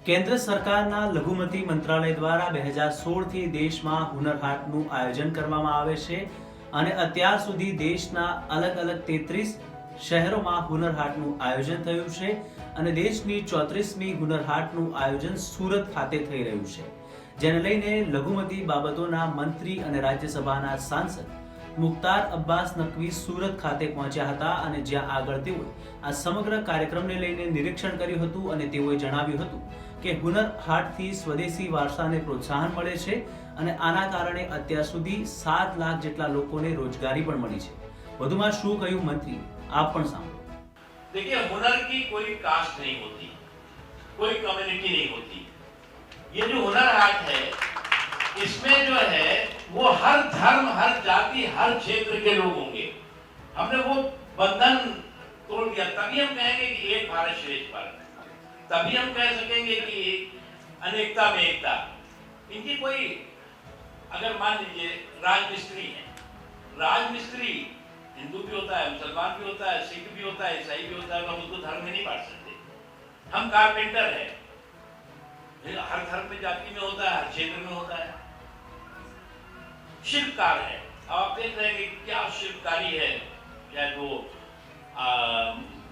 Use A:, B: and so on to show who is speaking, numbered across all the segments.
A: કેન્દ્ર સરકારના લઘુમતી મંત્રાલય દ્વારા 2016થી દેશમાં હુનર હાટનું આયોજન કરવામાં આવે છે અને અત્યાર સુધી દેશના અલગ અલગ 33 શહેરોમાં હુનર હાટનું આયોજન થયું છે અને દેશની 34મી હુનર હાટનું આયોજન સુરત ખાતે થઈ રહ્યું છે, જેને લઈને લઘુમતી બાબતોના મંત્રી અને રાજ્યસભાના સાંસદ મુખ્તાર અબ્બાસ નકવી સુરત ખાતે પહોંચ્યા હતા અને જ્યાં આગળ તેઓએ આ સમગ્ર કાર્યક્રમને લઈને નિરીક્ષણ કર્યું હતું અને તેઓએ જણાવ્યું હતું કે હુનર હાટથી સ્વદેશી વારસાને પ્રોત્સાહન મળે છે અને આના કારણે અત્યાર સુધી 7 લાખ જેટલા લોકોને રોજગારી પણ મળી છે। વધુમાં શું કહ્યું મંત્રી, આપ પણ સાંભળો।
B: देखिए, हुनर की कोई कास्ट नहीं होती, कोई कम्युनिटी नहीं होती। ये जो हुनर हाट है, इसमें जो है वो हर धर्म, हर जाति, हर क्षेत्र के लोग होंगे। हमने वो बंधन तोड़ दिया, तभी हम कहेंगे कि एक भारत श्रेष्ठ भारत, तभी हम कह सकेंगे कि अनेकता में एकता। इनकी कोई, अगर मान लीजिए राजमिस्त्री है, राजमिस्त्री हिंदू भी होता है, मुसलमान भी होता है, सिख भी होता है, ईसाई भी होता है, हम उसको धर्म में नहीं बांट सकते। हम कारपेंटर है, हर धर्म में जाति में होता है, हर क्षेत्र में होता है। शिल्पकार है, आप देख रहे हैं कि क्या शिल्पकारी है, चाहे वो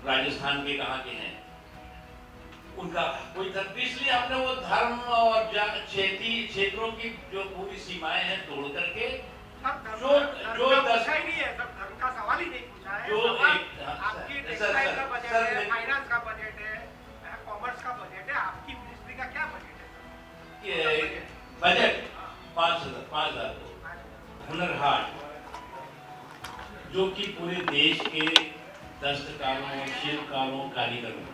B: राजस्थान के कहाँ के हैं, उनका कोई धर्म, इसलिए हमने वो धर्म और क्षेत्रों की जो पूरी सीमाएं हैं तोड़ करके जो
C: दस ही नहीं है, सब धर्म का सवाल ही नहीं पूछा है।
B: जो
C: आपकी टेक्सटाइल का बजट है, फाइनेंस का बजट है, कॉमर्स का बजट है, आपकी मिनिस्ट्री का क्या बजट है?
B: बजट 5,000 हुनर हाट, जो कि पूरे देश के दस्तकारों, शिल्पकारों, कारीगरों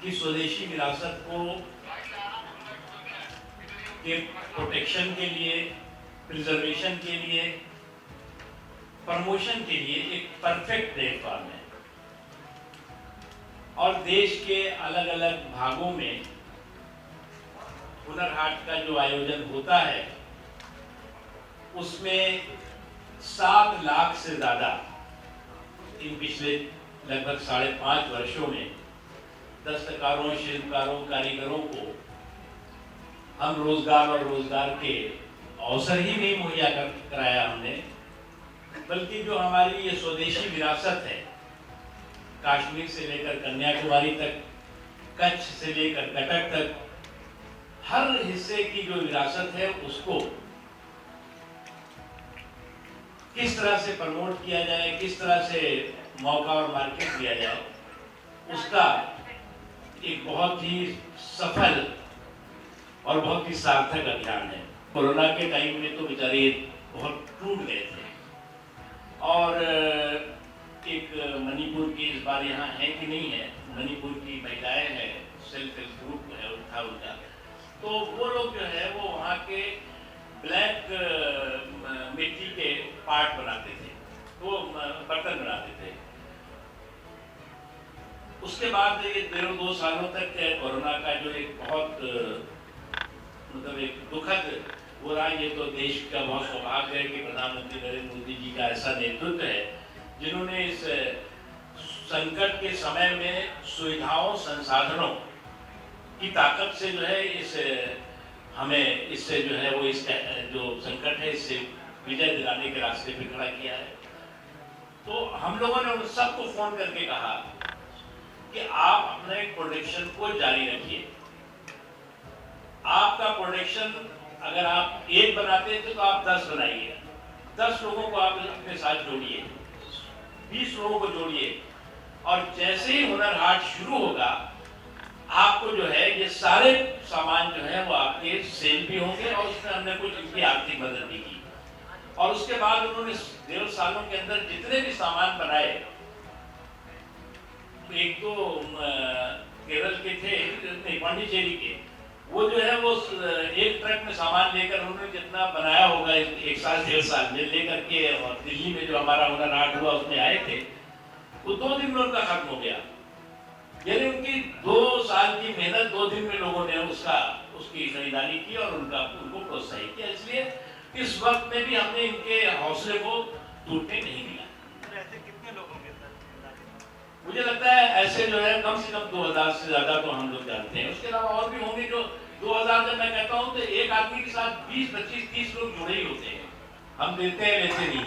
B: की स्वदेशी विरासत को के प्रोटेक्शन के लिए, प्रिजर्वेशन के लिए, प्रमोशन के लिए एक परफेक्ट प्लेटफॉर्म है। और देश के अलग अलग भागों में हुनर हाट का जो आयोजन होता है उसमें 7 लाख से ज्यादा इन पिछले लगभग 5.5 वर्षों में दस्तकारों, शिल्पकारों, कारीगरों को हम रोजगार और रोजगार के अवसर ही नहीं मुहैया कराया हमने, बल्कि जो हमारी ये स्वदेशी विरासत है, कश्मीर से लेकर कन्याकुमारी तक, कच्छ से लेकर कटक तक, हर हिस्से की जो विरासत है उसको किस तरह से प्रमोट किया जाए, किस तरह से मौका और मार्केट दिया जाए, उसका एक बहुत ही सफल और बहुत ही सार्थक अभियान है। कोरोना के टाइम में तो बेचारे बहुत टूट गए थे और एक मणिपुर की इस बार यहाँ है कि नहीं है, मणिपुर की महिलाएं हैं, सेल्फ हेल्प ग्रुप है उनका, तो वो लोग जो है वो वहाँ के ब्लैक मिट्टी के पार्ट बनाते थे, वो बर्तन बनाते थे। उसके बाद ये 2 सालों तक कोरोना का जो एक बहुत मतलब एक दुखद हो रहा है, ये तो देश का बहुत सौभाग्य है कि प्रधानमंत्री नरेंद्र मोदी जी का ऐसा नेतृत्व है जिन्होंने इस संकट के समय में सुविधाओं, संसाधनों की ताकत से जो है इस हमें इससे जो है वो इस जो संकट है इससे विजय दिलाने के रास्ते पे खड़ा किया है। तो हम लोगों ने उन सबको फोन करके कहा कि आप अपने प्रोडक्शन को जारी रखिए। आपका प्रोडक्शन अगर आप 1 बनाते थे तो आप 10 बनाइए, 10 लोगों को आप अपने साथ जोड़िए, 20 लोगों को जोड़िए, और जैसे ही हुनर हाट शुरू होगा आपको जो है ये सारे सामान जो है वो आपके सेल भी होंगे और उसमें हमने कुछ इनकी आर्थिक मदद भी की। और उसके बाद उन्होंने 1.5 सालों के अंदर जितने भी सामान बनाए, एक तो केरल के थे, पांडिचेरी के, वो जो है वो 1 ट्रक में सामान लेकर उन्होंने जितना बनाया होगा 1 साल 1.5 साल में लेकर के, और दिल्ली में जो हमारा हुनर हाट हुआ उसमें आए थे, वो 2 दिन में उनका खत्म हो गया। यानी उनकी 2 साल की मेहनत 2 दिन में लोगों ने उसकी खरीदारी की और उनको प्रोत्साहित किया। इसलिए इस वक्त में भी हमने इनके हौसले को टूटने नहीं दिया।
C: ऐसे कितने लोगों के साथ
B: मुझे लगता है ऐसे जो है कम से कम 2000 से ज्यादा तो हम लोग जानते हैं। उसके अलावा और भी होंगे जो 2000 जब मैं कहता हूँ तो एक आदमी के साथ 20, 25, 30 लोग जुड़े ही होते हैं। हम देते हैं, लेते नहीं।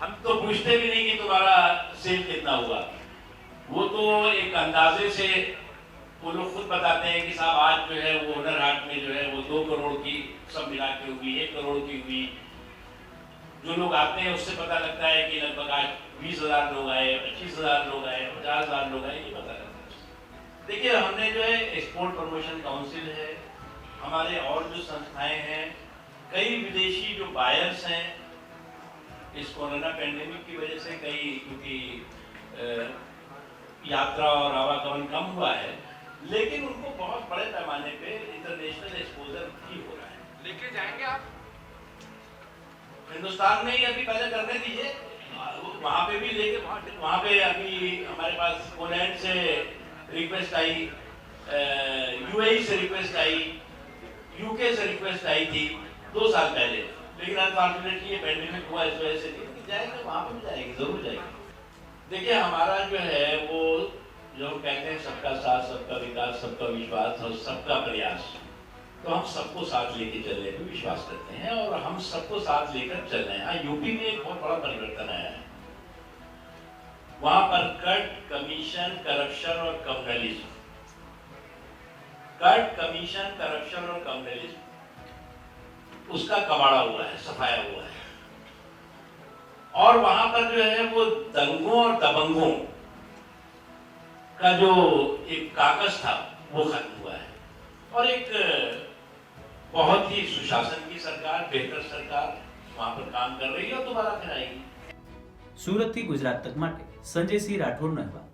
B: हम तो पूछते भी नहीं कि तुम्हारा सेल कितना हुआ। वो तो एक अंदाजे से वो लोग खुद बताते हैं कि साहब आज जो है वो हुनर हाट में जो है वो 2 करोड़ की सब मिला के हुई, 1 करोड़ की हुई। जो लोग आते हैं उससे पता लगता है कि लगभग आज 20,000 लोग आए, 25,000 लोग आए, 50,000 लोग आए, ये पता लगता है। देखिए हमने जो है एक्सपोर्ट प्रमोशन काउंसिल है, हमारे और जो संस्थाएं हैं, कई विदेशी जो बायर्स हैं, इस कोरोना पेंडेमिक की वजह से कई क्योंकि यात्रा और आवागमन कम हुआ है, लेकिन उनको बहुत बड़े पैमाने पे इंटरनेशनल एक्सपोजर भी हो रहा है।
C: लेके जाएंगे आप?
B: हिंदुस्तान में ही अभी पहले करने दीजिए, वहां पे भी लेके वहां पे अभी हमारे पास पोलैंड से रिक्वेस्ट आई, यूएई से रिक्वेस्ट आई, यूके से रिक्वेस्ट आई थी 2 साल पहले, लेकिन अनफॉर्चुनेटली ये पेंडेमिक हुआ, इस वजह से नहीं जाएंगे। वहां पे भी जाएंगे, जरूर जाएंगे। देखिए हमारा जो है वो जो हम कहते हैं सबका साथ, सबका विकास, सबका विश्वास और सबका प्रयास, तो हम सबको साथ लेके चलने पे विश्वास करते हैं और हम सबको साथ लेकर चल रहे हैं। हाँ, यूपी में एक बहुत बड़ा परिवर्तन आया है। वहां पर कट, कमीशन, करप्शन और कम्युनलिज्म, कट, कमीशन, करप्शन और कम्युनलिज्म, उसका कबाड़ा हुआ है, सफाया हुआ है। और वहां पर जो है वो दंगों और दबंगों का जो एक कागज था वो खत्म हुआ है और एक बहुत ही सुशासन की सरकार, बेहतर सरकार वहां पर काम कर रही है और दोबारा फिर आएगी।
A: સુરતથી ગુજરાત તક માટે સંજયસિંહ રાઠોડનો અહેવાલ।